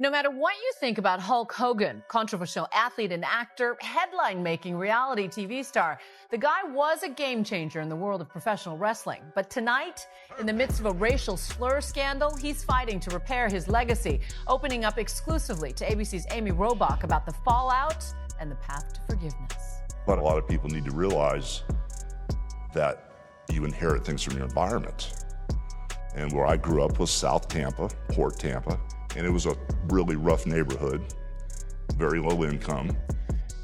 No matter what you think about Hulk Hogan, controversial athlete and actor, headline-making reality TV star, the guy was a game changer in the world of professional wrestling. But tonight, in the midst of a racial slur scandal, he's fighting to repair his legacy, opening up exclusively to ABC's Amy Robach about the fallout and the path to forgiveness. But a lot of people need to realize that you inherit things from your environment. And where I grew up was South Tampa, Port Tampa. And it was a really rough neighborhood, very low income.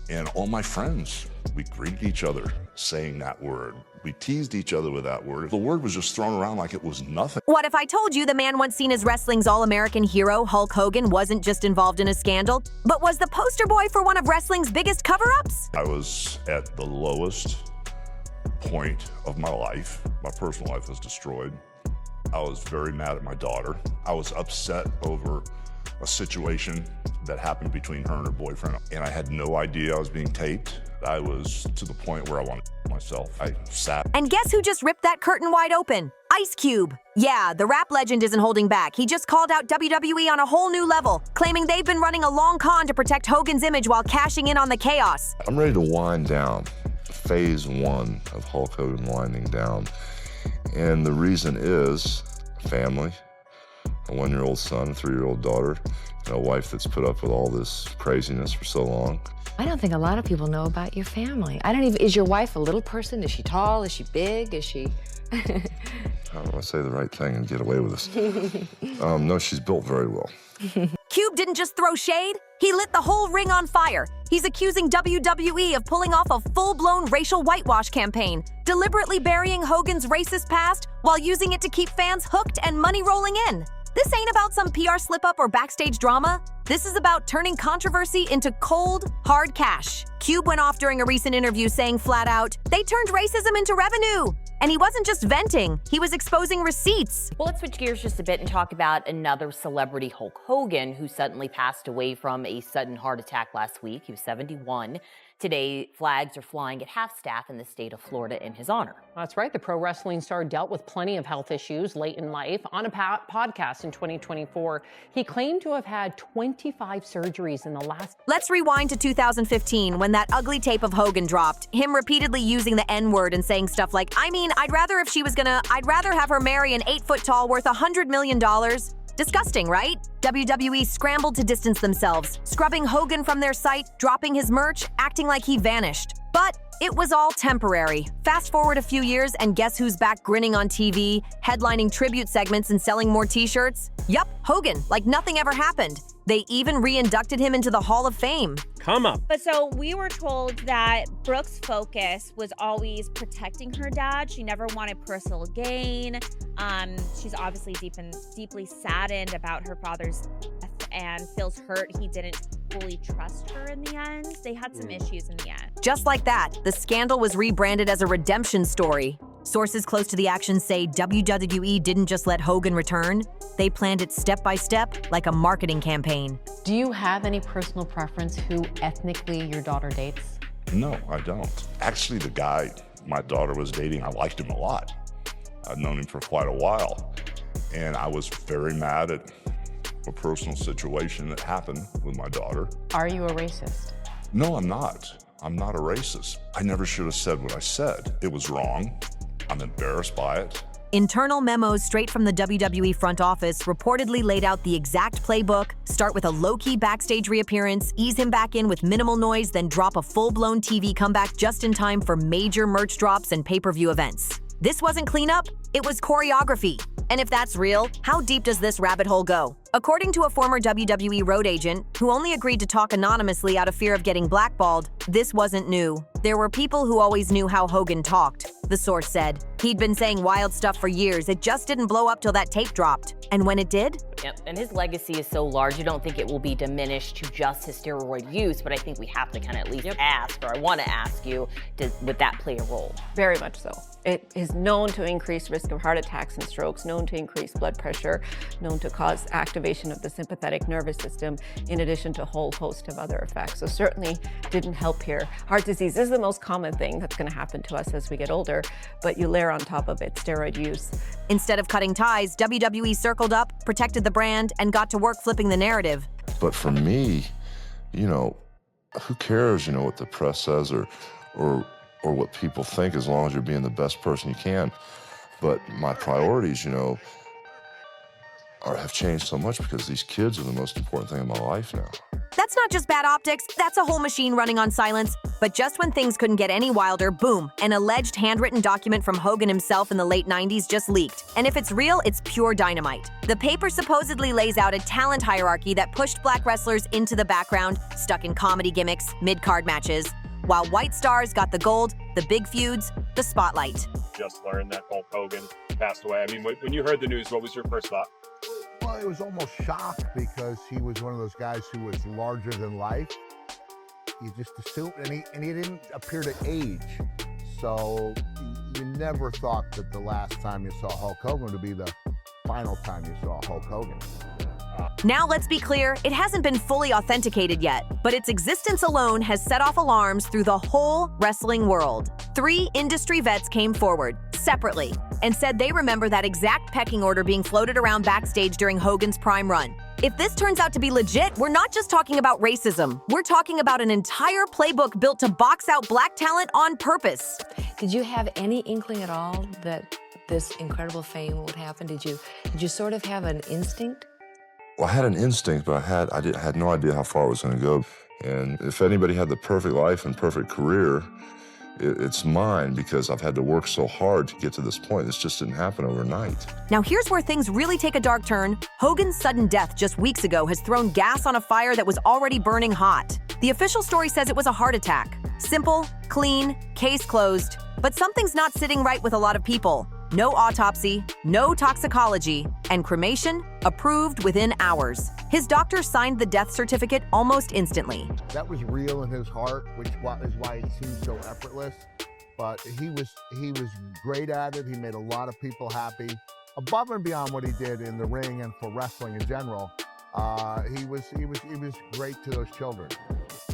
And all my friends, we greeted each other saying that word. We teased each other with that word. The word was just thrown around like it was nothing. What if I told you the man once seen as wrestling's all-American hero, Hulk Hogan, wasn't just involved in a scandal, but was the poster boy for one of wrestling's biggest cover-ups? I was at the lowest point of my life. My personal life was destroyed. I was very mad at my daughter. I was upset over a situation that happened between her and her boyfriend, and I had no idea I was being taped. I was to the point where I wanted myself. I sat. And guess who just ripped that curtain wide open? Ice Cube. Yeah, the rap legend isn't holding back. He just called out WWE on a whole new level, claiming they've been running a long con to protect Hogan's image while cashing in on the chaos. I'm ready to wind down. Phase 1 of Hulk Hogan winding down. And the reason is family, a 1-year-old son, a 3-year-old daughter, and a wife that's put up with all this craziness for so long. I don't think a lot of people know about your family. Is your wife a little person? Is she tall? Is she big? Is she? How do I say the right thing and get away with this? No, she's built very well. Cube didn't just throw shade, he lit the whole ring on fire. He's accusing WWE of pulling off a full-blown racial whitewash campaign, deliberately burying Hogan's racist past while using it to keep fans hooked and money rolling in. This ain't about some PR slip-up or backstage drama. This is about turning controversy into cold, hard cash. Cube went off during a recent interview saying flat out, they turned racism into revenue. And he wasn't just venting, he was exposing receipts. Well, let's switch gears just a bit and talk about another celebrity, Hulk Hogan, who suddenly passed away from a sudden heart attack last week. He was 71. Today, flags are flying at half-staff in the state of Florida in his honor. That's right. The pro wrestling star dealt with plenty of health issues late in life. On a podcast in 2024, he claimed to have had 25 surgeries in the last... Let's rewind to 2015 when that ugly tape of Hogan dropped. Him repeatedly using the N-word and saying stuff like, I'd rather have her marry an 8-foot-tall worth $100 million. Disgusting, right? WWE scrambled to distance themselves, scrubbing Hogan from their site, dropping his merch, acting like he vanished. But it was all temporary. Fast forward a few years and guess who's back grinning on TV, headlining tribute segments and selling more t-shirts? Yup, Hogan, like nothing ever happened. They even re-inducted him into the Hall of Fame. Come up. But so we were told that Brooke's focus was always protecting her dad. She never wanted personal gain. She's obviously deeply saddened about her father's death and feels hurt he didn't fully trust her in the end. They had some issues in the end. Just like that, the scandal was rebranded as a redemption story. Sources close to the action say WWE didn't just let Hogan return, they planned it step by step like a marketing campaign. Do you have any personal preference who ethnically your daughter dates? No, I don't. Actually, the guy my daughter was dating, I liked him a lot. I've known him for quite a while. And I was very mad at a personal situation that happened with my daughter. Are you a racist? No, I'm not. I'm not a racist. I never should have said what I said. It was wrong. I'm embarrassed by it. Internal memos straight from the WWE front office reportedly laid out the exact playbook, start with a low-key backstage reappearance, ease him back in with minimal noise, then drop a full-blown TV comeback just in time for major merch drops and pay-per-view events. This wasn't cleanup, it was choreography. And if that's real, how deep does this rabbit hole go? According to a former WWE road agent, who only agreed to talk anonymously out of fear of getting blackballed, this wasn't new. There were people who always knew how Hogan talked, the source said. He'd been saying wild stuff for years, it just didn't blow up till that tape dropped. And when it did? Yep, and his legacy is so large, you don't think it will be diminished to just his steroid use, but I think we have to kind of at least ask, or I want to ask you, would that play a role? Very much so. It is known to increase risk of heart attacks and strokes, known to increase blood pressure, known to cause activation of the sympathetic nervous system, in addition to a whole host of other effects. So certainly didn't help here. Heart disease is the most common thing that's going to happen to us as we get older, but you layer on top of it steroid use. Instead of cutting ties, WWE circled up, protected the brand, and got to work flipping the narrative. But for me, you know, who cares, you know, what the press says or what people think, as long as you're being the best person you can. But my priorities, you know, have changed so much because these kids are the most important thing in my life now. That's not just bad optics, that's a whole machine running on silence. But just when things couldn't get any wilder, boom, an alleged handwritten document from Hogan himself in the late 90s just leaked. And if it's real, it's pure dynamite. The paper supposedly lays out a talent hierarchy that pushed black wrestlers into the background, stuck in comedy gimmicks, mid-card matches, while white stars got the gold, the big feuds, the spotlight. Just learned that Hulk Hogan passed away. I mean, when you heard the news, what was your first thought? Well, it was almost shock because he was one of those guys who was larger than life. You just assumed, and he didn't appear to age. So you never thought that the last time you saw Hulk Hogan would be the final time you saw Hulk Hogan. Now let's be clear, it hasn't been fully authenticated yet, but its existence alone has set off alarms through the whole wrestling world. 3 industry vets came forward, separately, and said they remember that exact pecking order being floated around backstage during Hogan's prime run. If this turns out to be legit, we're not just talking about racism. We're talking about an entire playbook built to box out black talent on purpose. Did you have any inkling at all that this incredible fame would happen? Did you sort of have an instinct? Well, I had an instinct, but I had no idea how far it was going to go. And if anybody had the perfect life and perfect career, it's mine, because I've had to work so hard to get to this point. This just didn't happen overnight. Now here's where things really take a dark turn. Hogan's sudden death just weeks ago has thrown gas on a fire that was already burning hot. The official story says it was a heart attack. Simple, clean, case closed. But something's not sitting right with a lot of people. No autopsy, no toxicology, and cremation approved within hours. His doctor signed the death certificate almost instantly. That was real in his heart, which is why it seemed so effortless. But he was great at it. He made a lot of people happy. Above and beyond what he did in the ring and for wrestling in general, he was great to those children.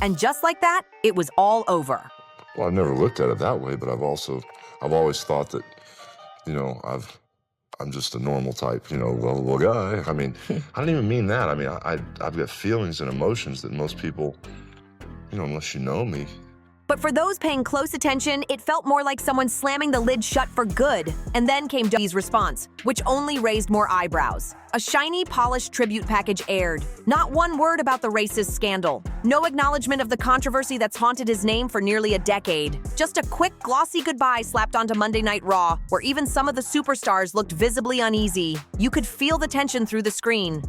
And just like that, it was all over. Well, I've never looked at it that way, but I've always thought that, you know, I'm just a normal type, you know, lovable guy. I mean, I don't even mean that. I mean, I've got feelings and emotions that most people, you know, unless you know me. But for those paying close attention, it felt more like someone slamming the lid shut for good. And then came WWE's response, which only raised more eyebrows. A shiny, polished tribute package aired. Not one word about the racist scandal. No acknowledgement of the controversy that's haunted his name for nearly a decade. Just a quick, glossy goodbye slapped onto Monday Night Raw, where even some of the superstars looked visibly uneasy. You could feel the tension through the screen.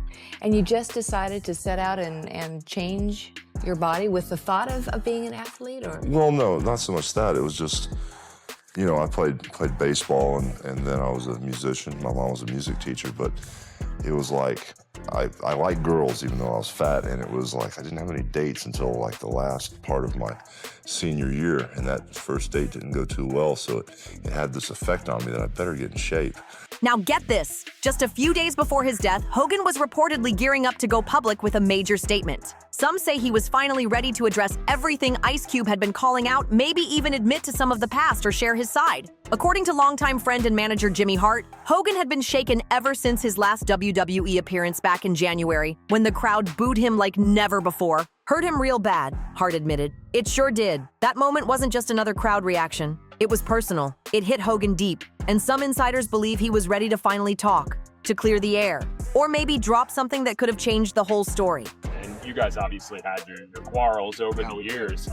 And you just decided to set out and change your body with the thought of being an athlete, or? Well, no, not so much that. It was just, you know, I played baseball and then I was a musician. My mom was a music teacher, but it was like, I liked girls even though I was fat, and it was like I didn't have any dates until like the last part of my senior year, and that first date didn't go too well, so it had this effect on me that I better get in shape. Now get this, just a few days before his death, Hogan was reportedly gearing up to go public with a major statement. Some say he was finally ready to address everything Ice Cube had been calling out, maybe even admit to some of the past or share his side. According to longtime friend and manager Jimmy Hart, Hogan had been shaken ever since his last WWE appearance back in January, when the crowd booed him like never before. Hurt him real bad, Hart admitted. It sure did. That moment wasn't just another crowd reaction. It was personal. It hit Hogan deep, and some insiders believe he was ready to finally talk, to clear the air, or maybe drop something that could have changed the whole story. And you guys obviously had your quarrels over the years,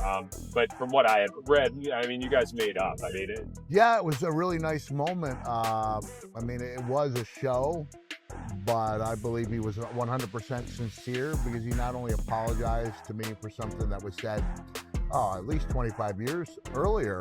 but from what I had read, I mean, you guys made up. I mean, Yeah, it was a really nice moment. I mean, it was a show, but I believe he was 100% sincere, because he not only apologized to me for something that was said at least 25 years earlier,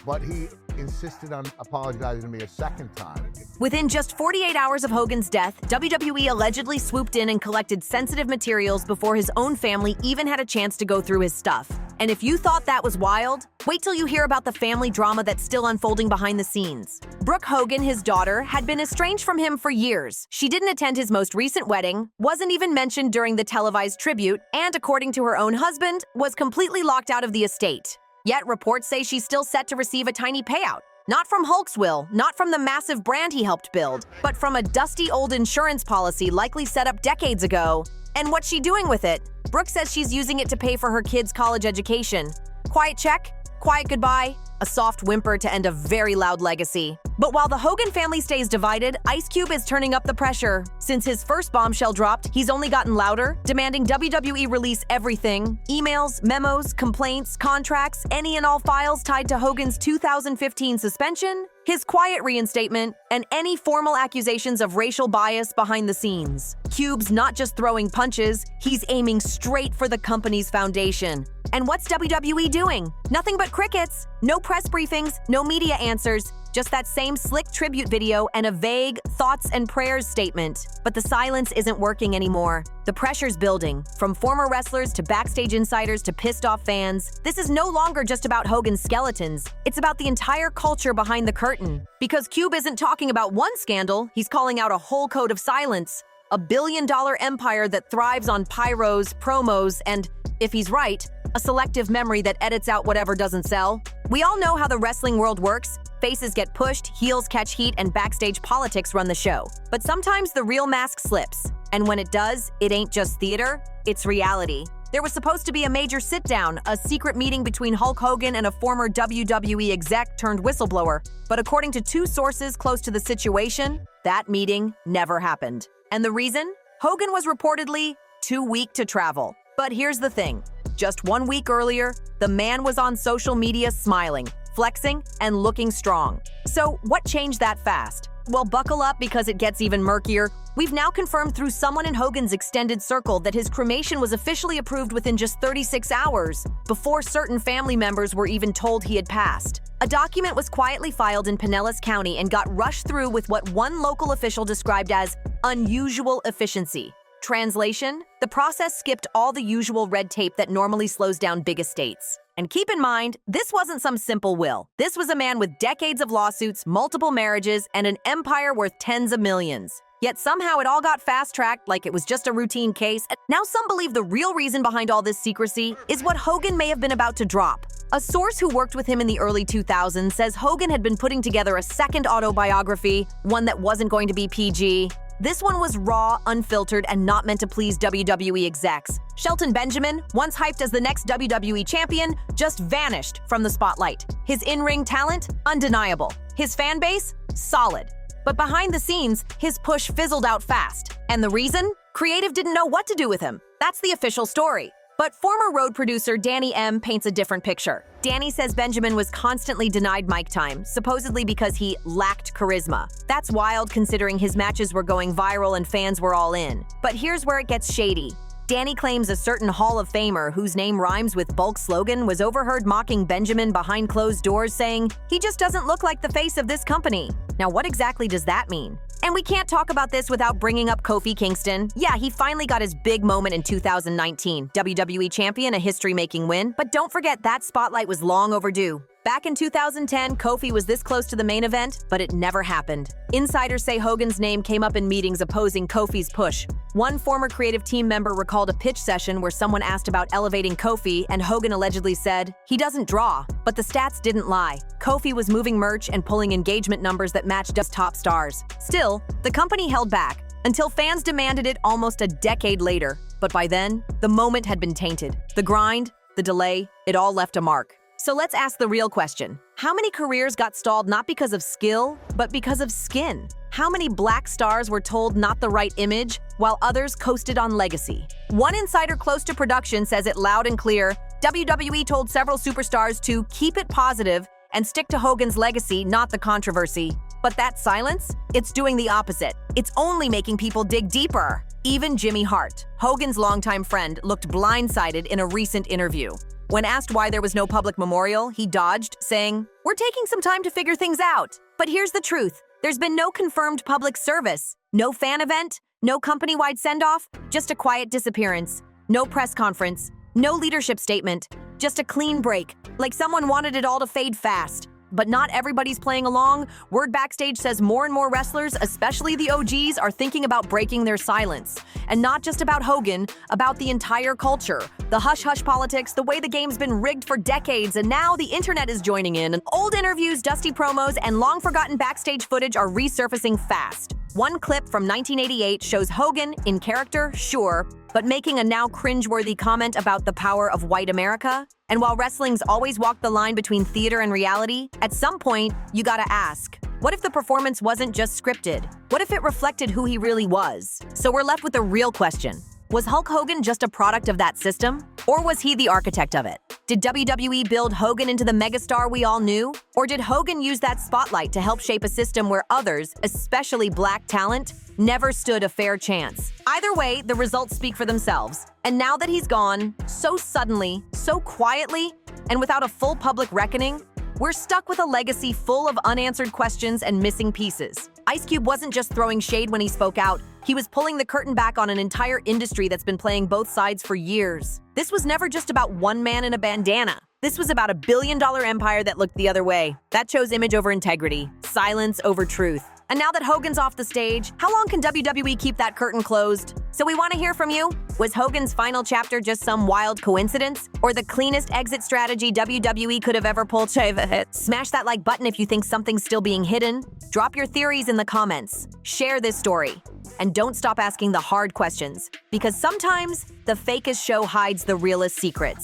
but he insisted on apologizing to me a second time. Within just 48 hours of Hogan's death, WWE allegedly swooped in and collected sensitive materials before his own family even had a chance to go through his stuff. And if you thought that was wild, wait till you hear about the family drama that's still unfolding behind the scenes. Brooke Hogan, his daughter, had been estranged from him for years. She didn't attend his most recent wedding, wasn't even mentioned during the televised tribute, and according to her own husband, was completely locked out of the estate. Yet reports say she's still set to receive a tiny payout. Not from Hulk's will, not from the massive brand he helped build, but from a dusty old insurance policy likely set up decades ago. And what's she doing with it? Brooke says she's using it to pay for her kids' college education. Quiet check, quiet goodbye, a soft whimper to end a very loud legacy. But while the Hogan family stays divided, Ice Cube is turning up the pressure. Since his first bombshell dropped, he's only gotten louder, demanding WWE release everything: emails, memos, complaints, contracts, any and all files tied to Hogan's 2015 suspension, his quiet reinstatement, and any formal accusations of racial bias behind the scenes. Cube's not just throwing punches, he's aiming straight for the company's foundation. And what's WWE doing? Nothing but crickets. No press briefings, no media answers, just that same slick tribute video and a vague thoughts and prayers statement. But the silence isn't working anymore. The pressure's building. From former wrestlers to backstage insiders to pissed off fans, this is no longer just about Hogan's skeletons. It's about the entire culture behind the curtain. Because Cube isn't talking about one scandal, he's calling out a whole code of silence. A billion-dollar empire that thrives on pyros, promos, and, if he's right, a selective memory that edits out whatever doesn't sell. We all know how the wrestling world works. Faces get pushed, heels catch heat, and backstage politics run the show. But sometimes the real mask slips. And when it does, it ain't just theater, it's reality. There was supposed to be a major sit-down, a secret meeting between Hulk Hogan and a former WWE exec turned whistleblower. But according to two sources close to the situation, that meeting never happened. And the reason? Hogan was reportedly too weak to travel. But here's the thing. Just 1 week earlier, the man was on social media smiling, flexing, and looking strong. So what changed that fast? Well, buckle up because it gets even murkier. We've now confirmed through someone in Hogan's extended circle that his cremation was officially approved within just 36 hours, before certain family members were even told he had passed. A document was quietly filed in Pinellas County and got rushed through with what one local official described as unusual efficiency. Translation: the process skipped all the usual red tape that normally slows down big estates. And keep in mind, this wasn't some simple will. This was a man with decades of lawsuits, multiple marriages, and an empire worth tens of millions. Yet somehow it all got fast-tracked like it was just a routine case. Now some believe the real reason behind all this secrecy is what Hogan may have been about to drop. A source who worked with him in the early 2000s says Hogan had been putting together a second autobiography, one that wasn't going to be PG. This one was raw, unfiltered, and not meant to please WWE execs. Shelton Benjamin, once hyped as the next WWE champion, just vanished from the spotlight. His in-ring talent? Undeniable. His fan base? Solid. But behind the scenes, his push fizzled out fast. And the reason? Creative didn't know what to do with him. That's the official story. But former Road producer Danny M. paints a different picture. Danny says Benjamin was constantly denied mic time, supposedly because he lacked charisma. That's wild considering his matches were going viral and fans were all in. But here's where it gets shady. Danny claims a certain Hall of Famer whose name rhymes with Bulk slogan was overheard mocking Benjamin behind closed doors, saying, "He just doesn't look like the face of this company." Now, what exactly does that mean? And we can't talk about this without bringing up Kofi Kingston. Yeah, he finally got his big moment in 2019. WWE champion, a history-making win. But don't forget that spotlight was long overdue. Back in 2010, Kofi was this close to the main event, but it never happened. Insiders say Hogan's name came up in meetings opposing Kofi's push. One former creative team member recalled a pitch session where someone asked about elevating Kofi, and Hogan allegedly said, "He doesn't draw." But the stats didn't lie. Kofi was moving merch and pulling engagement numbers that matched his top stars. Still, the company held back until fans demanded it almost a decade later. But by then, the moment had been tainted. The grind, the delay, it all left a mark. So let's ask the real question. How many careers got stalled not because of skill, but because of skin? How many black stars were told not the right image, while others coasted on legacy? One insider close to production says it loud and clear. WWE told several superstars to keep it positive and stick to Hogan's legacy, not the controversy. But that silence? It's doing the opposite. It's only making people dig deeper. Even Jimmy Hart, Hogan's longtime friend, looked blindsided in a recent interview. When asked why there was no public memorial, he dodged, saying, "We're taking some time to figure things out." But here's the truth. There's been no confirmed public service, no fan event, no company-wide send-off, just a quiet disappearance. No press conference, no leadership statement, just a clean break, like someone wanted it all to fade fast. But not everybody's playing along. Word backstage says more and more wrestlers, especially the OGs, are thinking about breaking their silence. And not just about Hogan, about the entire culture. The hush-hush politics, the way the game's been rigged for decades, and now the internet is joining in. Old interviews, dusty promos, and long-forgotten backstage footage are resurfacing fast. One clip from 1988 shows Hogan, in character, sure, but making a now cringeworthy comment about the power of white America. And while wrestling's always walked the line between theater and reality, at some point, you gotta ask, what if the performance wasn't just scripted? What if it reflected who he really was? So we're left with a real question. Was Hulk Hogan just a product of that system? Or was he the architect of it? Did WWE build Hogan into the megastar we all knew? Or did Hogan use that spotlight to help shape a system where others, especially black talent, never stood a fair chance? Either way, the results speak for themselves. And now that he's gone, so suddenly, so quietly, and without a full public reckoning, we're stuck with a legacy full of unanswered questions and missing pieces. Ice Cube wasn't just throwing shade when he spoke out, he was pulling the curtain back on an entire industry that's been playing both sides for years. This was never just about one man in a bandana. This was about a billion-dollar empire that looked the other way. That chose image over integrity, silence over truth. And now that Hogan's off the stage, how long can WWE keep that curtain closed? So we want to hear from you. Was Hogan's final chapter just some wild coincidence? Or the cleanest exit strategy WWE could have ever pulled? Smash that like button if you think something's still being hidden. Drop your theories in the comments. Share this story. And don't stop asking the hard questions, because sometimes the fakest show hides the realest secrets.